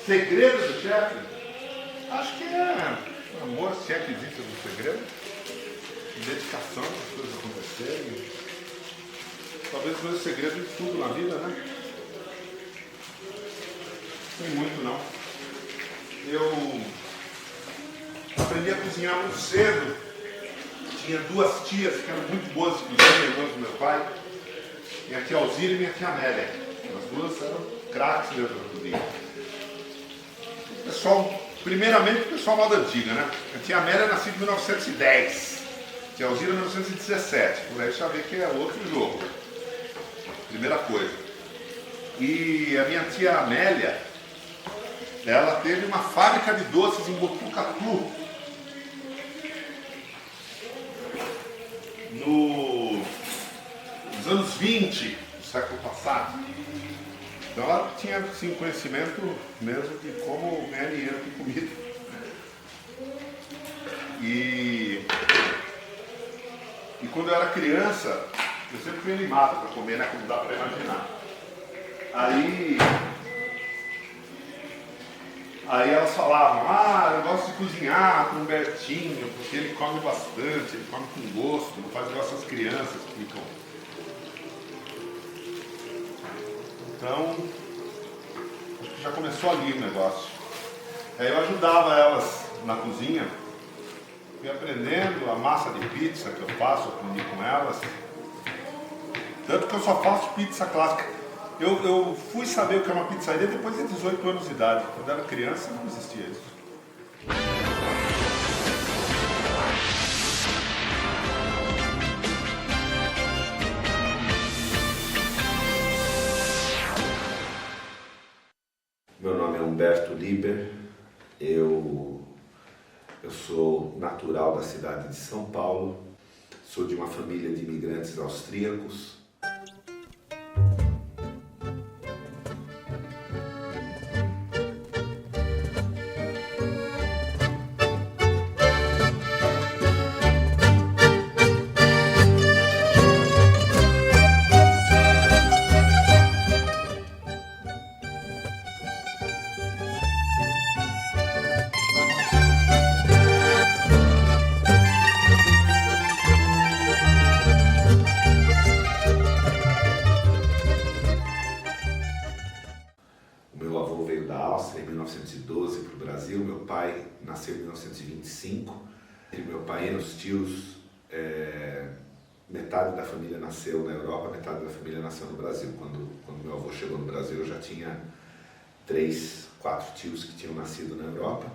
Segredo do chefe? Acho que é amor, se é que existe algum segredo. Dedicação para as coisas acontecerem. Talvez seja o segredo de tudo na vida, né? Não tem muito não. Eu aprendi a cozinhar muito cedo. Tinha duas tias que eram muito boas de cozinha, irmãs do meu pai. Minha tia Alzira e minha tia Amélia. As duas eram craques mesmo na cozinha. Primeiramente o pessoal moda antiga, né? A tia Amélia é nascida em 1910. A tia Alzira em 1917. Por aí já vê que é outro jogo. Primeira coisa. E a minha tia Amélia, ela teve uma fábrica de doces em Botucatu. Nos anos 20 do século passado. Então ela tinha assim, conhecimento mesmo de como ganhar dinheiro com comida. E quando eu era criança, eu sempre fui animado para comer, né? Como dá para imaginar. Aí elas falavam, eu gosto de cozinhar com o Bertinho, porque ele come bastante, ele come com gosto, não faz igual essas crianças que ficam. Então, acho que já começou ali o negócio. Aí eu ajudava elas na cozinha, fui aprendendo a massa de pizza que eu faço, aprendi com elas. Tanto que eu só faço pizza clássica. Eu fui saber o que é uma pizzaria depois de 18 anos de idade. Quando eu era criança não existia isso. Meu nome é Humberto Liber, eu sou natural da cidade de São Paulo, sou de uma família de imigrantes austríacos. Meu avô veio da Áustria em 1912 para o Brasil, meu pai nasceu em 1925. E meu pai e meus tios, metade da família nasceu na Europa, metade da família nasceu no Brasil. Quando meu avô chegou no Brasil, eu já tinha 3, 4 tios que tinham nascido na Europa,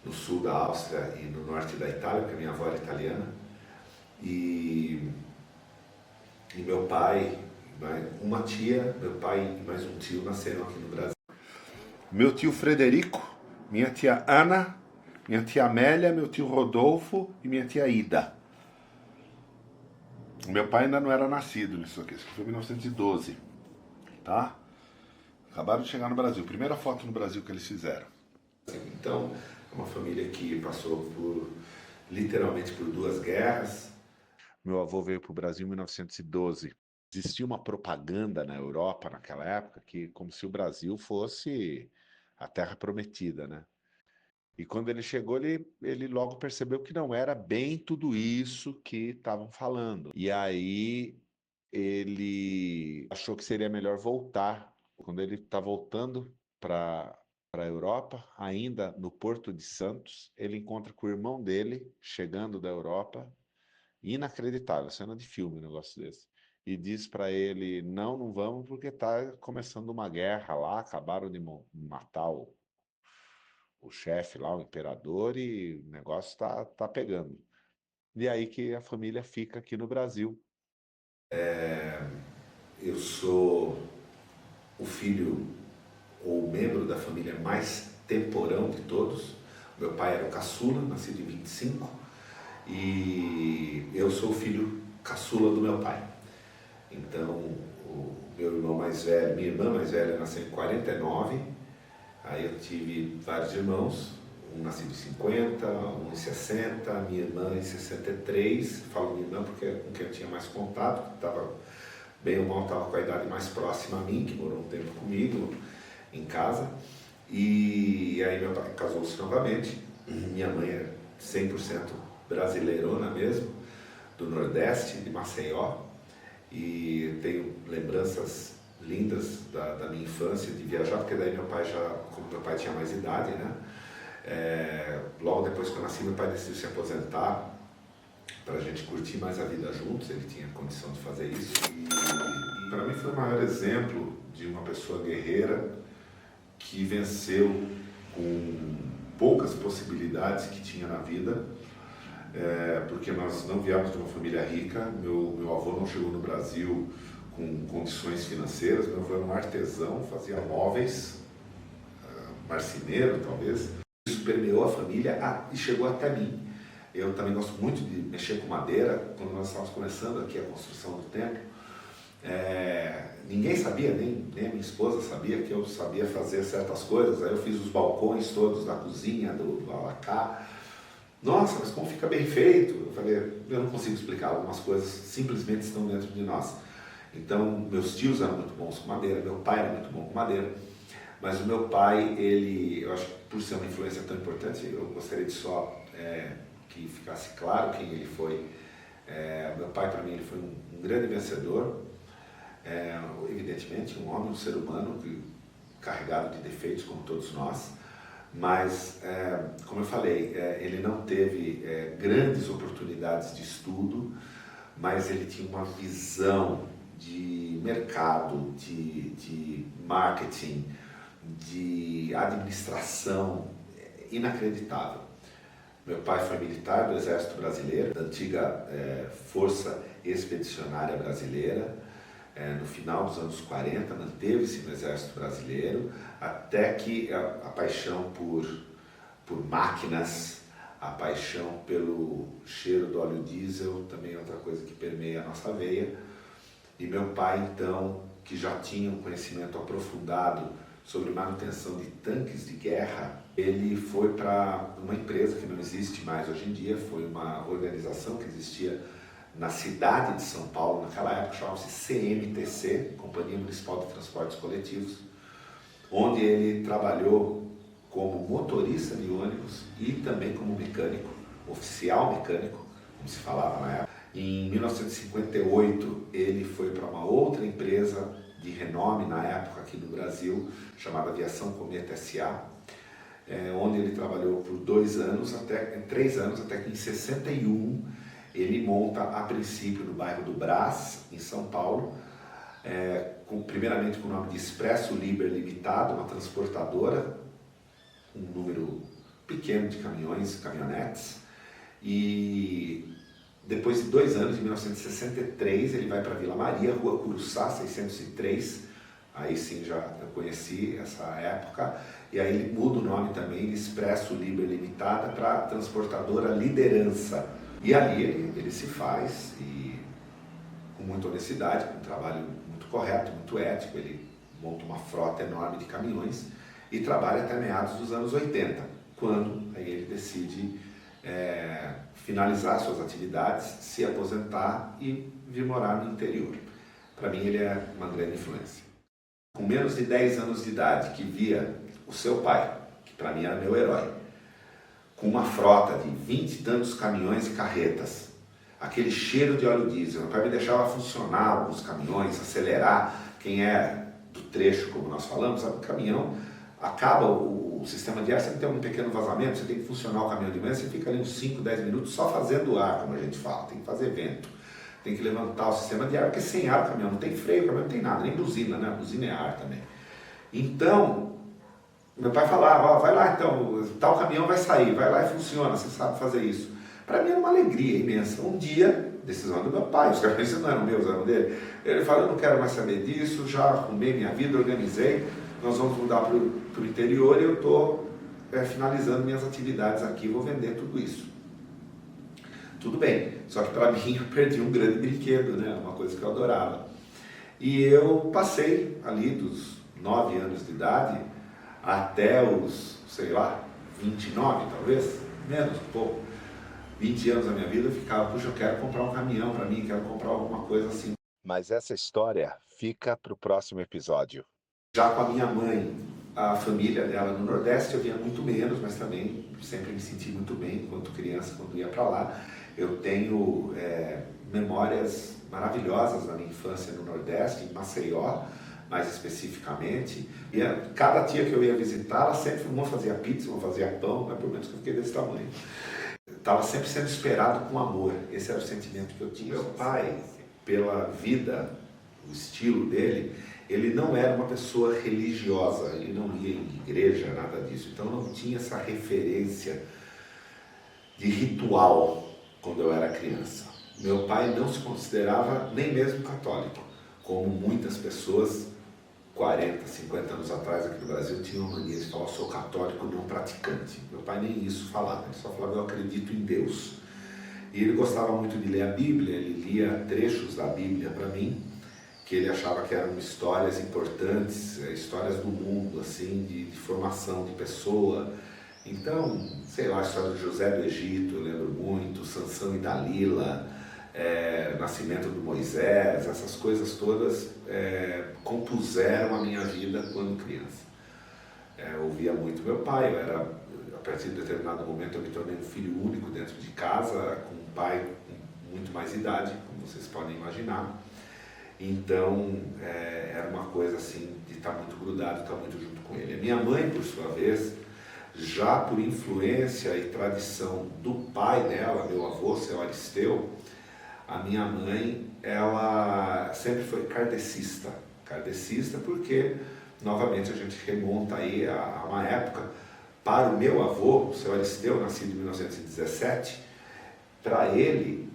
no sul da Áustria e no norte da Itália, porque minha avó era italiana. E meu pai, uma tia, meu pai e mais um tio nasceram aqui no Brasil. Meu tio Frederico, minha tia Ana, minha tia Amélia, meu tio Rodolfo e minha tia Ida. Meu pai ainda não era nascido nisso aqui, isso foi em 1912, tá? Acabaram de chegar no Brasil, primeira foto no Brasil que eles fizeram. Então, é uma família que passou literalmente por 2 guerras. Meu avô veio para o Brasil em 1912. Existia uma propaganda na Europa naquela época que como se o Brasil fosse a terra prometida, né? E quando ele chegou, ele logo percebeu que não era bem tudo isso que estavam falando. E aí ele achou que seria melhor voltar. Quando ele está voltando para a Europa, ainda no Porto de Santos, ele encontra com o irmão dele, chegando da Europa. Inacreditável, cena de filme, um negócio desse. E diz para ele, não vamos porque está começando uma guerra lá, acabaram de matar o chefe lá, o imperador, e o negócio tá pegando. E aí que a família fica aqui no Brasil. Eu sou o filho ou membro da família mais temporão de todos. Meu pai era o caçula, nascido em 25, e eu sou o filho caçula do meu pai. Então, o meu irmão mais velho, minha irmã mais velha nasceu em 49, aí eu tive vários irmãos, um nascido em 50, um em 60, minha irmã em 63, falo minha irmã porque é com quem eu tinha mais contato, estava bem ou mal, estava com a idade mais próxima a mim, que morou um tempo comigo em casa, e E aí meu pai casou-se novamente. Minha mãe é 100% brasileirona mesmo, do Nordeste, de Maceió. E tenho lembranças lindas da minha infância de viajar, porque daí meu pai como meu pai tinha mais idade, né? Logo depois que eu nasci, meu pai decidiu se aposentar para a gente curtir mais a vida juntos. Ele tinha condição de fazer isso. E para mim foi o maior exemplo de uma pessoa guerreira que venceu com poucas possibilidades que tinha na vida, porque nós não viemos de uma família rica. Meu avô não chegou no Brasil com condições financeiras. Meu avô era um artesão, fazia móveis, marceneiro talvez. Isso permeou a família e chegou até mim. Eu também gosto muito de mexer com madeira. Quando nós estávamos começando aqui a construção do templo, ninguém sabia, nem a minha esposa sabia que eu sabia fazer certas coisas. Aí eu fiz os balcões todos da cozinha, do alacá. Nossa, mas como fica bem feito? Eu falei, eu não consigo explicar, algumas coisas simplesmente estão dentro de nós. Então, meus tios eram muito bons com madeira, meu pai era muito bom com madeira, mas o meu pai, eu acho que por ser uma influência tão importante, eu gostaria de só que ficasse claro quem ele foi. Meu pai, para mim, ele foi um grande vencedor, evidentemente, um homem, um ser humano carregado de defeitos como todos nós, mas, como eu falei, ele não teve grandes oportunidades de estudo, mas ele tinha uma visão de mercado, de marketing, de administração inacreditável. Meu pai foi militar do Exército Brasileiro, da antiga Força Expedicionária Brasileira. No final dos anos 40, manteve-se no Exército Brasileiro, até que a paixão por máquinas, a paixão pelo cheiro do óleo diesel, também é outra coisa que permeia a nossa veia. E meu pai, então, que já tinha um conhecimento aprofundado sobre manutenção de tanques de guerra, ele foi para uma empresa que não existe mais hoje em dia, foi uma organização que existia na cidade de São Paulo, naquela época, chamava-se CMTC, Companhia Municipal de Transportes Coletivos, onde ele trabalhou como motorista de ônibus e também como mecânico, oficial mecânico, como se falava na época. Em 1958, ele foi para uma outra empresa de renome na época aqui no Brasil, chamada Aviação Cometa S.A., onde ele trabalhou por 3 anos, até que em 61 ele monta, a princípio, no bairro do Brás, em São Paulo, primeiramente com o nome de Expresso Liber Limitado, uma transportadora, um número pequeno de caminhões, caminhonetes, e depois de 2 anos, em 1963, ele vai para Vila Maria, Rua Curuçá, 603, aí sim já eu conheci essa época, e aí ele muda o nome também de Expresso Liber Limitada para Transportadora Liderança. E ali ele se faz, e com muita honestidade, com um trabalho muito correto, muito ético, ele monta uma frota enorme de caminhões e trabalha até meados dos anos 80, quando aí ele decide finalizar suas atividades, se aposentar e vir morar no interior. Para mim ele é uma grande influência. Com menos de 10 anos de idade, que via o seu pai, que para mim era meu herói, com uma frota de 20 e tantos caminhões e carretas, aquele cheiro de óleo diesel. Meu pai me deixava funcionar alguns caminhões, acelerar. Quem é do trecho, como nós falamos, sabe, o caminhão acaba o sistema de ar, você tem um pequeno vazamento, você tem que funcionar o caminhão de manhã, você fica ali uns 5, 10 minutos só fazendo ar, como a gente fala, tem que fazer vento, tem que levantar o sistema de ar, porque sem ar o caminhão não tem freio, o caminhão não tem nada, nem buzina, né? A buzina é ar também. Então, meu pai falava, vai lá então, tal caminhão vai sair, vai lá e funciona, você sabe fazer isso. Para mim era uma alegria imensa. Um dia, decisão do meu pai, os caminhões não eram meus, eram dele, ele falou, eu não quero mais saber disso, já arrumei minha vida, organizei, nós vamos mudar para o interior e eu estou finalizando minhas atividades aqui, vou vender tudo isso. Tudo bem, só que para mim eu perdi um grande brinquedo, né? Uma coisa que eu adorava. E eu passei ali dos 9 anos de idade até os, sei lá, 29 talvez, menos um pouco, 20 anos da minha vida, eu ficava, puxa, eu quero comprar um caminhão para mim, quero comprar alguma coisa assim. Mas essa história fica para o próximo episódio. Já com a minha mãe a família dela no Nordeste, eu via muito menos, mas também sempre me senti muito bem enquanto criança, quando ia para lá. Eu tenho memórias maravilhosas da minha infância no Nordeste, em Maceió, mais especificamente. E cada tia que eu ia visitar, ela sempre, uma fazia pizza, uma fazia pão, mas pelo menos que eu fiquei desse tamanho. Estava sempre sendo esperado com amor, esse era o sentimento que eu tinha. Meu pai, pela vida, o estilo dele, ele não era uma pessoa religiosa, ele não ia em igreja, nada disso, então não tinha essa referência de ritual quando eu era criança. Meu pai não se considerava nem mesmo católico, como muitas pessoas 40, 50 anos atrás aqui no Brasil tinham a mania de falar: eu sou católico não praticante. Meu pai nem isso falava, ele só falava: eu acredito em Deus. E ele gostava muito de ler a Bíblia, ele lia trechos da Bíblia para mim, que ele achava que eram histórias importantes, histórias do mundo, assim, de formação de pessoa. Então, sei lá, a história de José do Egito, eu lembro muito, Sansão e Dalila, o nascimento do Moisés, essas coisas todas compuseram a minha vida quando criança. Eu ouvia muito meu pai, a partir de determinado momento eu me tornei um filho único dentro de casa, com um pai com muito mais idade, como vocês podem imaginar. Então, era uma coisa assim, de estar muito grudado, estar muito junto com ele. A minha mãe, por sua vez, já por influência e tradição do pai dela, meu avô, seu Aristeu, a minha mãe, ela sempre foi kardecista. Kardecista porque, novamente, a gente remonta aí a uma época, para o meu avô, o seu Aristeu, nascido em 1917, para ele,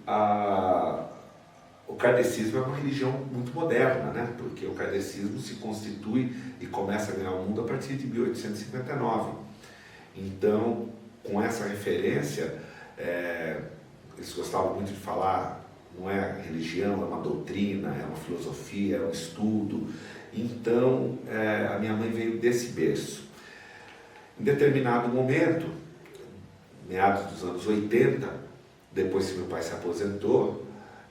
o kardecismo é uma religião muito moderna, né? Porque o kardecismo se constitui e começa a ganhar o mundo a partir de 1859. Então, com essa referência, eles gostavam muito de falar, não é religião, é uma doutrina, é uma filosofia, é um estudo. Então, a minha mãe veio desse berço. Em determinado momento, meados dos anos 80, depois que meu pai se aposentou,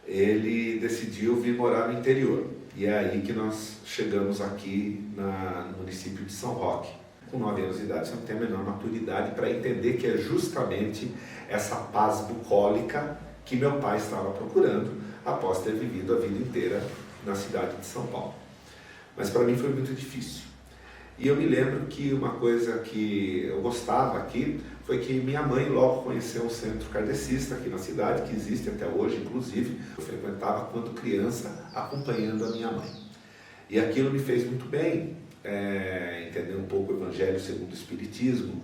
ele decidiu vir morar no interior. E é aí que nós chegamos aqui no município de São Roque. Com 9 anos de idade, você não tem a menor maturidade para entender que é justamente essa paz bucólica que meu pai estava procurando após ter vivido a vida inteira na cidade de São Paulo. Mas para mim foi muito difícil. E eu me lembro que uma coisa que eu gostava aqui foi que minha mãe logo conheceu um centro kardecista aqui na cidade, que existe até hoje, inclusive. Eu frequentava quando criança, acompanhando a minha mãe. E aquilo me fez muito bem, entender um pouco o Evangelho segundo o Espiritismo,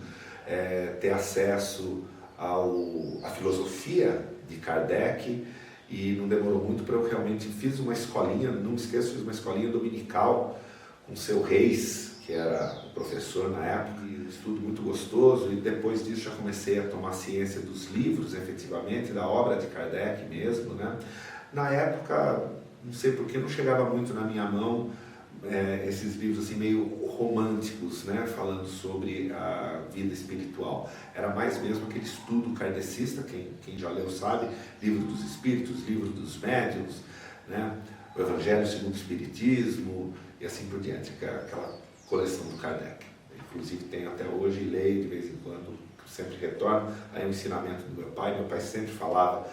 ter acesso à filosofia de Kardec, e não demorou muito para eu realmente fiz uma escolinha, não me esqueço, fiz uma escolinha dominical com o seu Reis, que era o professor na época, e um estudo muito gostoso, e depois disso já comecei a tomar ciência dos livros, efetivamente, da obra de Kardec mesmo, né? Na época, não sei porque, não chegava muito na minha mão esses livros assim meio românticos, né? Falando sobre a vida espiritual. Era mais mesmo aquele estudo kardecista, quem já leu sabe, livro dos espíritos, livro dos médiuns, né? O Evangelho segundo o Espiritismo, e assim por diante, aquela coleção do Kardec. Inclusive tenho até hoje e leio de vez em quando, sempre retorno aí o ensinamento do meu pai. Meu pai sempre falava: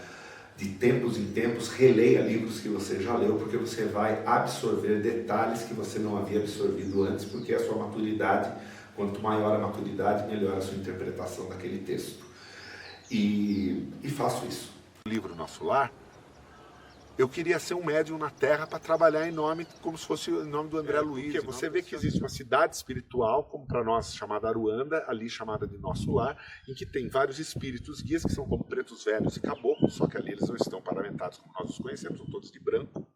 de tempos em tempos, releia livros que você já leu, porque você vai absorver detalhes que você não havia absorvido antes, porque a sua maturidade, quanto maior a maturidade, melhor a sua interpretação daquele texto. E faço isso. O livro Nosso Lar, eu queria ser um médium na Terra para trabalhar em nome, como se fosse o nome do André Luiz. Porque você vê que existe uma cidade espiritual, como para nós chamada Aruanda, ali chamada de Nosso Lar, em que tem vários espíritos guias, que são como pretos velhos e caboclos, só que ali eles não estão paramentados como nós os conhecemos, são todos de branco.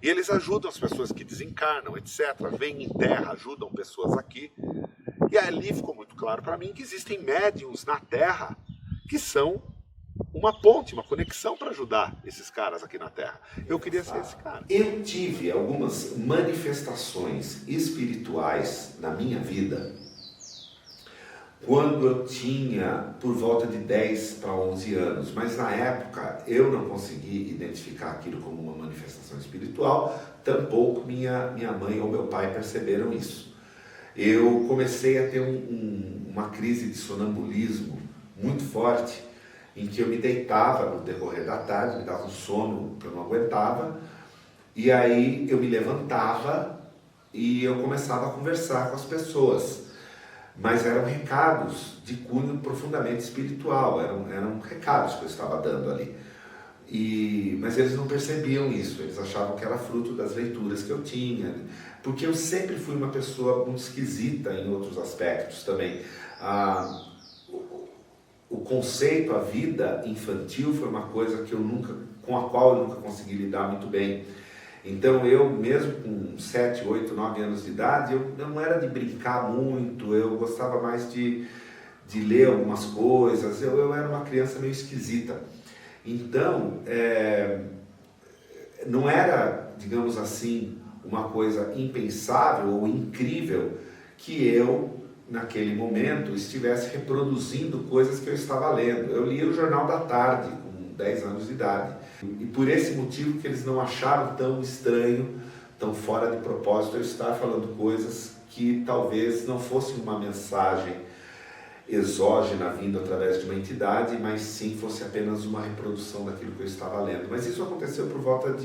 E eles ajudam as pessoas que desencarnam, etc. Vêm em terra, ajudam pessoas aqui. E ali ficou muito claro para mim que existem médiums na Terra que são uma ponte, uma conexão para ajudar esses caras aqui na Terra. Eu queria ser esse cara. Eu tive algumas manifestações espirituais na minha vida quando eu tinha por volta de 10 para 11 anos, mas na época eu não consegui identificar aquilo como uma manifestação espiritual, tampouco minha mãe ou meu pai perceberam isso. eu comecei a ter uma crise de sonambulismo muito forte, em que eu me deitava no decorrer da tarde, me dava um sono que eu não aguentava, e aí eu me levantava e eu começava a conversar com as pessoas. Mas eram recados de cunho profundamente espiritual, eram recados que eu estava dando ali. Mas eles não percebiam isso, eles achavam que era fruto das leituras que eu tinha, porque eu sempre fui uma pessoa muito esquisita em outros aspectos também. O conceito, a vida infantil foi uma coisa com a qual eu nunca consegui lidar muito bem. Então eu, mesmo com 7, 8, 9 anos de idade, eu não era de brincar muito, eu gostava mais de ler algumas coisas, eu era uma criança meio esquisita. Então, não era, digamos assim, uma coisa impensável ou incrível que eu, naquele momento, estivesse reproduzindo coisas que eu estava lendo. Eu lia o Jornal da Tarde, com 10 anos de idade. E por esse motivo que eles não acharam tão estranho, tão fora de propósito, eu estar falando coisas que talvez não fossem uma mensagem exógena vindo através de uma entidade, mas sim fosse apenas uma reprodução daquilo que eu estava lendo. Mas isso aconteceu por volta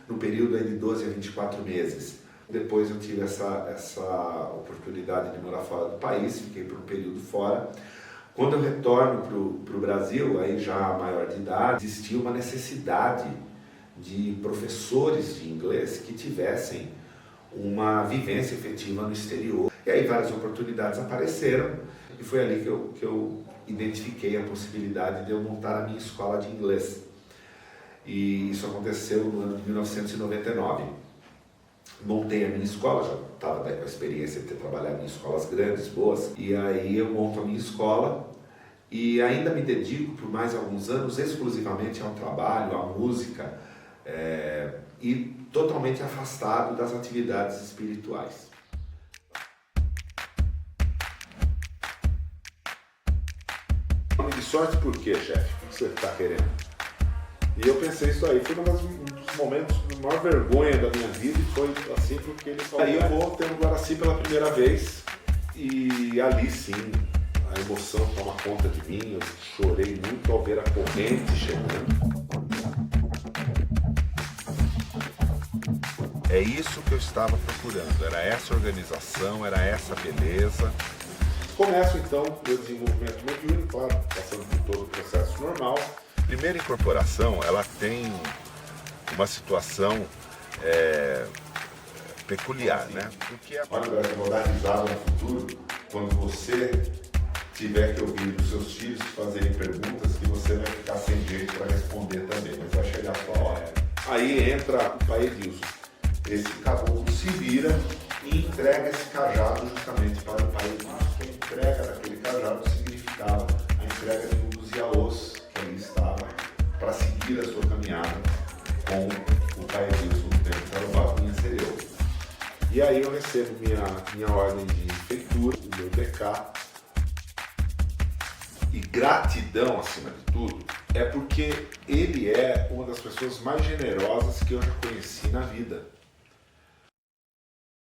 no período aí de 12 a 24 meses. Depois eu tive essa oportunidade de morar fora do país, fiquei por um período fora. Quando eu retorno para o Brasil, aí já maior de idade, existia uma necessidade de professores de inglês que tivessem uma vivência efetiva no exterior. E aí várias oportunidades apareceram e foi ali que eu identifiquei a possibilidade de eu montar a minha escola de inglês. E isso aconteceu no ano de 1999. Montei a minha escola, já estava com a experiência de ter trabalhado em escolas grandes, boas, e aí eu monto a minha escola e ainda me dedico por mais alguns anos exclusivamente ao trabalho, à música, e totalmente afastado das atividades espirituais. Nome de sorte por quê, chefe? O que você está querendo? E eu pensei isso aí, foi um dos momentos de maior vergonha da minha vida, e foi assim porque ele falou. Aí eu vou ter um Guaraci pela primeira vez, e ali sim, a emoção toma conta de mim, eu chorei muito ao ver a corrente chegando. É isso que eu estava procurando, era essa organização, era essa beleza. Começo então o meu desenvolvimento mediúnico, claro, passando por todo o processo normal. Primeira incorporação, ela tem uma situação peculiar, né? Porque Olha, eu vou dar risada no futuro, quando você tiver que ouvir os seus filhos fazerem perguntas que você vai ficar sem jeito para responder também, mas vai chegar a sua hora. Aí entra o pai Edilson. Esse caboclo se vira e entrega esse cajado justamente para o pai Edilson. A entrega daquele cajado significava a entrega de um dos iaôs que ali estava para seguir a sua caminhada com o pai Edilson no tempo para o Baco Minhacereu. E aí eu recebo minha ordem de feitura, o meu DK. E gratidão, acima de tudo, é porque ele é uma das pessoas mais generosas que eu já conheci na vida.